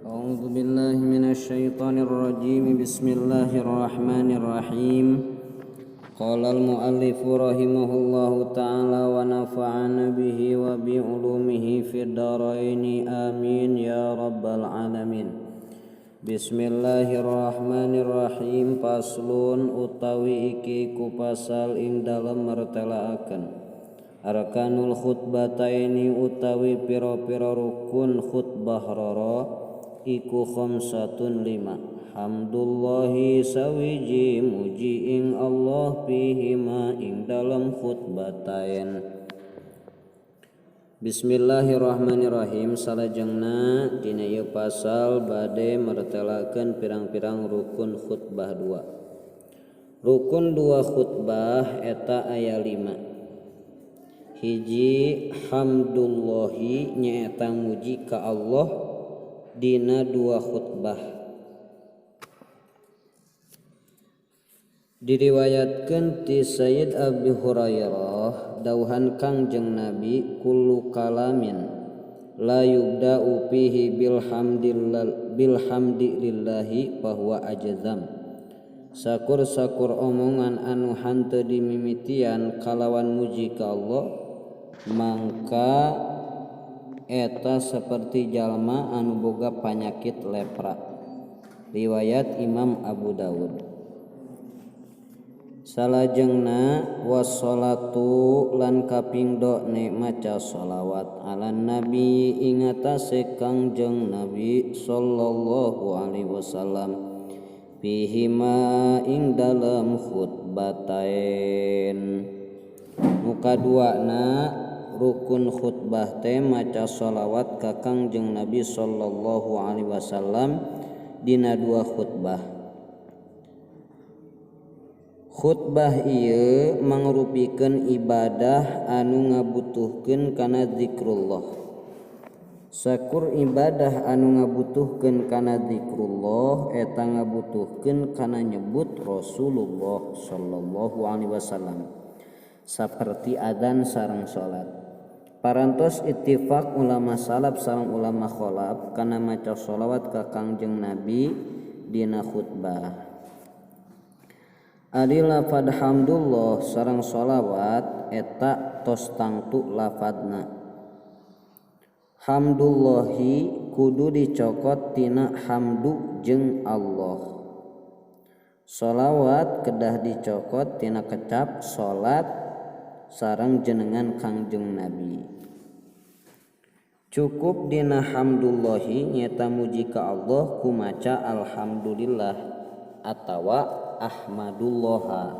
أعوذ بالله من الشيطان الرجيم بسم الله الرحمن الرحيم قال المؤلف رحمه الله تعالى ونفعنا به وبعلومه في الدارين آمين يا رب العالمين. Bismillahirrahmanirrahim. Paslun utawi iki ku pasal ing dalem mertelaaken arkanul khutbataini utawi pira-pira rukun khutbah roro iku khamsatun lima. Hamdullahi sawiji muji ing Allah pihima ing dalam khutbatain. Bismillahirrahmanirrahim. Salajengna dina ieu pasal bade martelakeun pirang-pirang rukun khutbah dua. Rukun dua khutbah eta aya 5. Hiji hamdullahi nyaeta muji ka Allah dina dua khutbah. Diriwayatkeun ti Sayyid Abi Hurairah dauhan Kangjeng Nabi kullu kalamin la yubda'u fihi bilhamdillahi bahwa ajzam. Sakur-sakur omongan anu hanteu dimimitian kalawan muji ka Allah mangka eta seperti jalma anu boga panyakit lepra. Riwayat Imam Abu Dawud. Salajengna wassalatu lan kapingdo ne maca sholawat ala nabi ing atase Kangjeng Nabi sallallahu alaihi wasallam pihima ing dalam khutbatain. Muka duana rukun khutbah teh maca sholawat ka Kangjeng Nabi sallallahu alaihi wasallam dina dua khutbah. Khutbah ieu mangrupikeun ibadah anu ngabutuhkeun kana zikrullah. Sakur ibadah anu ngabutuhkeun kana zikrullah eta ngabutuhkeun kana nyebut Rasulullah sallallahu alaihi wasallam saperti adzan sareng salat. Parantos ittifaq ulama salaf sareng ulama khalaf kana maca sholawat ka Kangjeng Nabi dina khutbah. Ari lafad hamdulillah sareng sholawat eta tos tangtu lafadna. Hamdullahi kudu dicokot tina hamdu jeung Allah. Sholawat kedah dicokot tina kecap salat sareng jenengan Kangjeng Nabi. Cukup dina hamdullahi nyata muji ka Allah ku maca alhamdulillah atawa ahmadullah.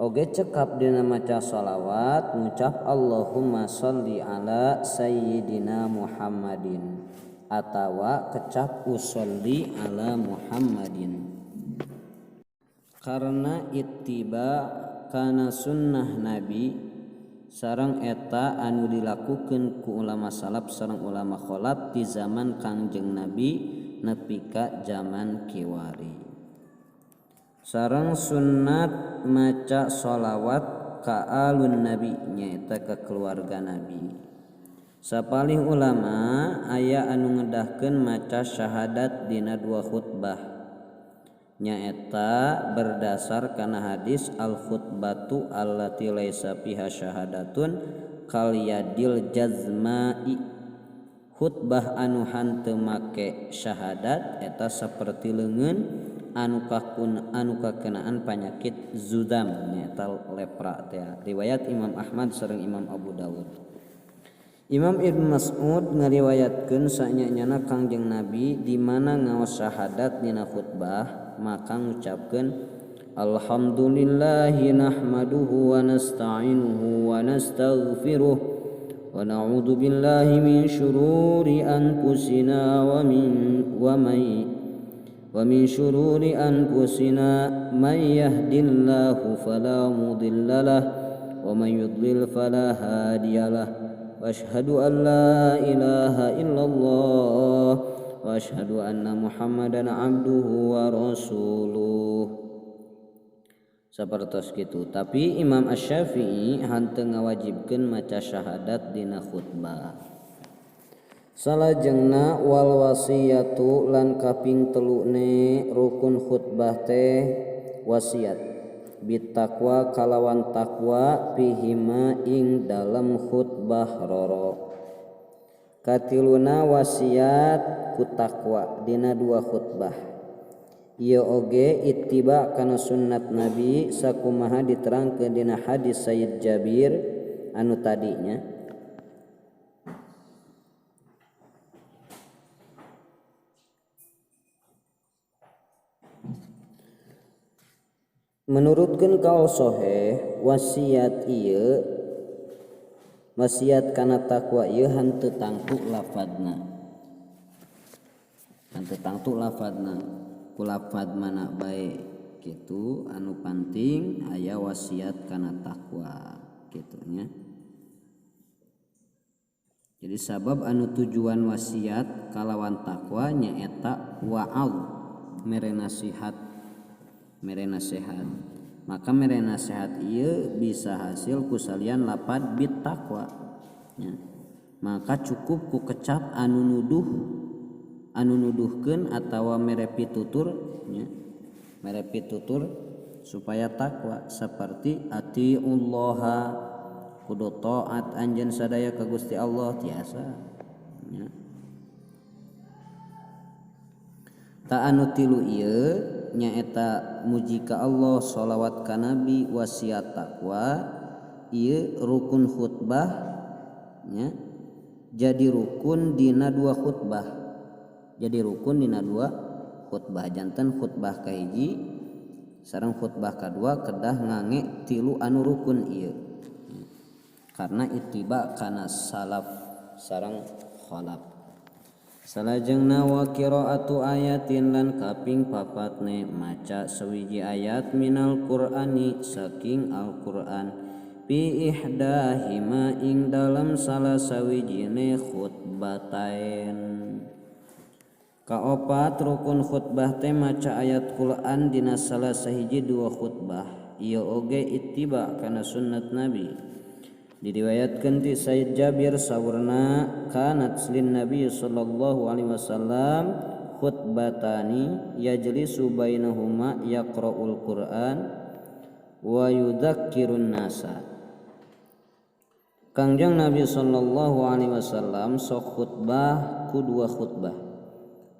Oge cekap dina maca sholawat ngucap Allahumma sholli ala sayyidina Muhammadin atawa kecap usolli ala Muhammadin. Karena ittiba kana sunnah Nabi sareng eta anu dilakukeun ku ulama salaf sareng ulama khalaf di zaman Kangjeng Nabi nepi ka zaman kiwari. Sareng sunnat maca sholawat ka alun Nabi nyaeta ka keluarga Nabi. Sapalih ulama aya anu ngedahkeun maca syahadat dina dua khutbah nyaeta berdasar kana hadis al khutbatu allati laisa fiha syahadatun kal yadil jazma'i. Khutbah anu hanteu make syahadat eta saperti leungeun anu kakenaan panyakit zudam nyaeta lepra teh. Riwayat Imam Ahmad sareng Imam Abu Dawud. Imam Ibnu Mas'ud ngariwayatkeun sanyanyana Kangjeng Nabi di mana ngaos syahadat dina khutbah maka ngucapkeun alhamdulillahi nahmaduhu wa nasta'inuhu wa nastaghfiruh wa na'udzu billahi min syururi anfusina wa min syururi anfusina man yahdillahu fala mudhillalah wa man yudlil fala hadiyalah wa asyhadu an la ilaha illallah wa asyhadu anna Muhammadan abduhu wa rasuluh. Sapertos kitu. Tapi Imam Asy-Syafi'i hanteu ngawajibkeun maca syahadat dina khutbah. Salajengna wal wasiyatu lan kaping telune rukun khutbah teh wasiat bitaqwa kalawan takwa pihima ing dalam khutbah roro. Katiluna wasiat ku takwa dina dua khutbah. Ieu oge ittiba kana sunnat Nabi sakumaha diterangkeun dina hadis Sayyid Jabir anu tadinya. Menurutkeun kaul sahih wasiat kana takwa ieu henteu tangtu lafadzna. Henteu tangtu lafadzna. Ku lafadz mana bae kitu anu penting aya wasiat kana takwa kitu nya. Jadi sabab anu tujuan wasiat kalawan takwa nyaeta wa'ad mere nasihat. Maka mere nasihat ieu bisa hasil ku salian lapad bit taqwa ya. Maka cukup ku kecap anu nuduhkeun atawa mere pitutur ya. Mere pitutur supaya takwa seperti atiullaha kudu taat anjeun sadaya ka Gusti Allah tiasa ya. Ta anu tilu ieu nyaeta muji ka Allah sholawat ka Nabi wasiat takwa ieu rukun khutbah nya jadi rukun dina dua khutbah janten khutbah kahiji sareng khutbah kadua kedah ngange tilu anu rukun ieu karena ittiba kana salaf sareng khalaf. Salajengna wa qiraatu ayatin lan kaping papatne maca sawiji ayat minal qur'ani saking Al-Qur'an fi ihdahima ing dalam salah sawijine khutbatain. Kaopat rukun khutbah teh maca ayat Qur'an dina salah sahiji dua khutbah ieu oge ittiba kana sunnat Nabi. Diriwayatkeun ti Sayyid Jabir saurna kanat lin Nabi sallallahu alaihi wasallam khutbatani yajlisu bainahuma yaqra'ul Qur'an wa yudzakkirun nasa. Kangjeng Nabi sallallahu alaihi wasallam sok khutbah ku dua khutbah.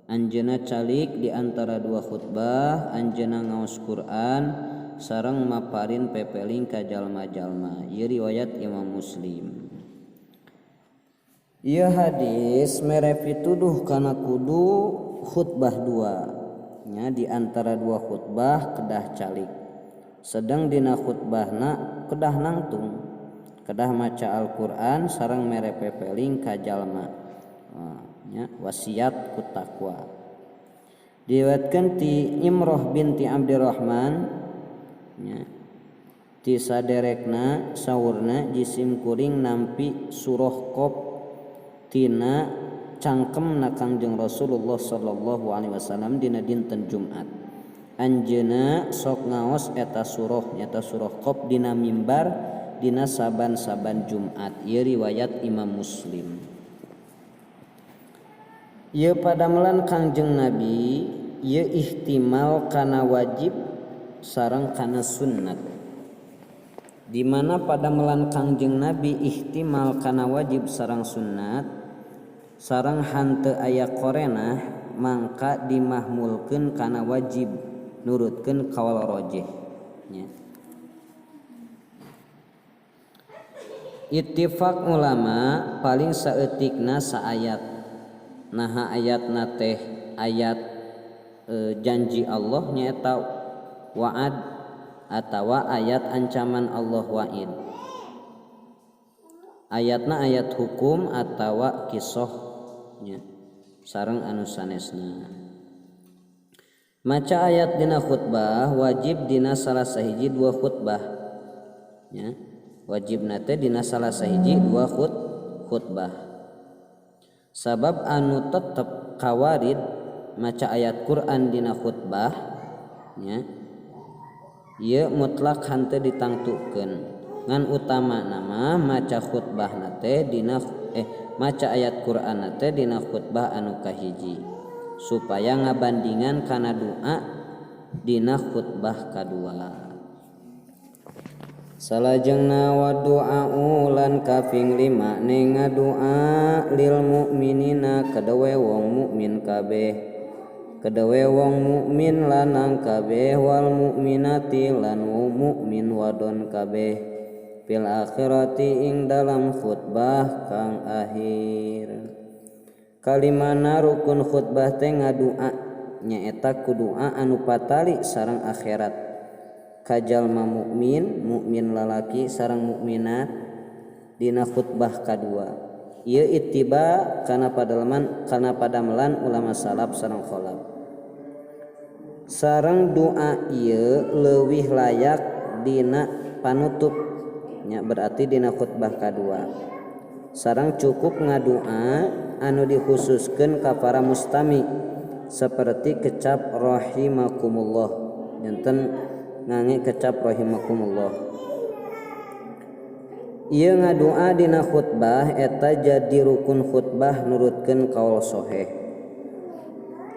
Anjeunna calik di antara dua khutbah anjeunna ngaos Qur'an sareng maparin pepeling ka jalma-jalma. Ieu riwayat Imam Muslim. Ieu hadis mere pituduh kana kudu khutbah dua nya di antara dua khutbah kedah calik. Sedang dina khutbahna kedah nangtung, kedah maca Al-Qur'an sareng mere pepeling ka jalma. Nya wasiat ku takwa. Diriwayatkeun ti Imrah binti Abdurrahman nya ti saderekna saurna jisim kuring nampi surah Qaf tina cangkemna Kangjeng Rasulullah sallallahu alaihi wasallam dina dinten Jumat. Anjeunna sok ngaos eta surah Qaf dina mimbar dina saban-saban Jumat. Ieu riwayat Imam Muslim. Ieu padamelan Kangjeng Nabi ieu ihtimal kana wajib sareng kana sunnat. Di mana padamelan Kangjeng Nabi ihtimal kana wajib sareng sunnat sareng hanteu aya korenah mangka dimahmulkeun kana wajib nurutkeun qaul rajih nya. Ittifaq ulama paling saeutikna saayat. Naha ayatna teh ayat janji Allah nyaeta wa'ad atawa ayat ancaman Allah wa'id. Ayatna ayat hukum atawa kisahnya sareng anu sanesna. Maca ayat dina khutbah wajib dina salah sahiji dua khutbah nya. Wajibna teh dina salah sahiji dua khutbah. Sabab anu tetep kawarid maca ayat Quran dina khutbah nya ieu mutlak henteu ditangtukeun ngan utama nama maca khutbahna teh dina maca ayat Quran teh dina khutbah anu kahiji supaya ngabandingan kana doa dina khutbah kadua. Salajengna wa du'a ulan kaping 5 ning ngadoa lil mukminina kadawe wong mukmin kabeh, kadawe wong mukmin lanang kabeh wal mukminati lan mukmin wadon kabeh fil akhirati ing dalam khutbah kang akhir. Kalimana rukun khutbah teh ngadoa nyaeta ku doa anu patali sareng akhirat kajalma mukmin, mukmin lalaki sareng mukminat dina khutbah kadua. Ieu ittiba kana padamelan ulama salaf sareng khalaf. Sareng doa ieu leuwih layak dina panutup nya berarti dina khutbah kadua. Sareng cukup ngadoa anu dikhususkeun ka para mustami saperti kecap rahimakumullah janten ngange kecap rahimakumullah. Ieu ngadoa dina khutbah eta jadi rukun khutbah nurutkeun qaul sahih.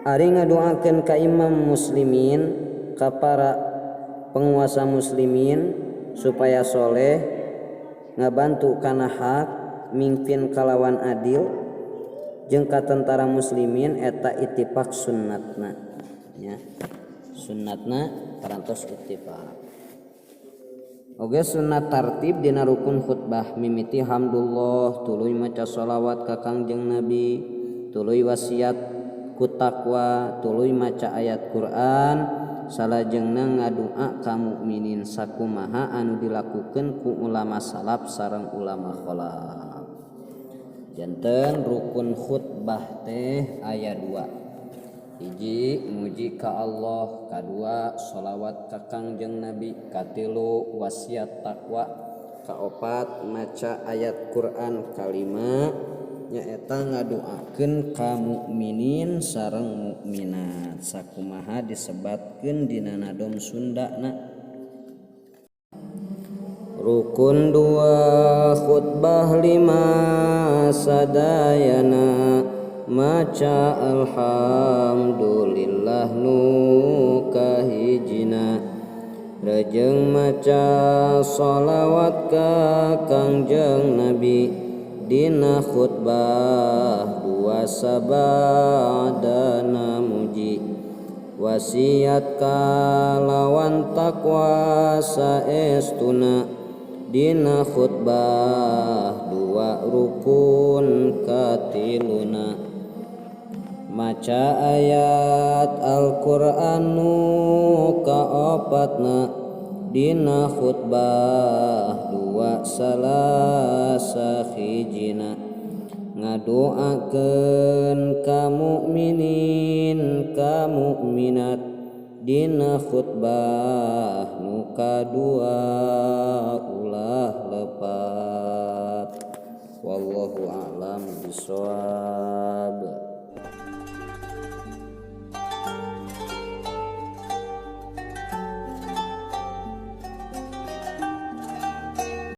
Ari ngadoakeun ka imam muslimin ka para penguasa muslimin supaya soleh ngabantu kana hak mingpin kalawan adil jeung ka tentara muslimin eta ittifaq sunnatna nya. Sunnatna parantos ittifaq. Oge sunnat tartib dina rukun khutbah mimiti hamdulillah, tuluy maca shalawat ka Kangjeng Nabi, tuluy wasiat ku taqwa, tuluy maca ayat Quran, salajengna ngadoa ka mukminin sakumaha anu dilakukeun ku ulama salaf sareng ulama khalaf. Janten rukun khutbah teh aya 2. Hiji muji ka Allah, kadua sholawat ka Kangjeng Nabi, katilu wasiat takwa, kaopat maca ayat Quran, kalima nyaeta ngadoakeun ka mukminin sareng mukminat sakumaha disebatkeun dina nadom Sundana. Rukun 2 khutbah 5 sadayana maca alhamdulillah nu kahijina, rejeng maca sholawat ka Kangjeng Nabi dina khutbah 2 sabadana muji, wasiat kalawan taqwa saestuna dina khutbah 2 rukun katiluna, maca ayat Al-Qur'an nu kaopatna dina khutbah 2 salasa hijina, ngadoakeun ka mukminin ka mukminat dina khutbah nu kadua ulah lepat. Wallahu a'lam bishawab.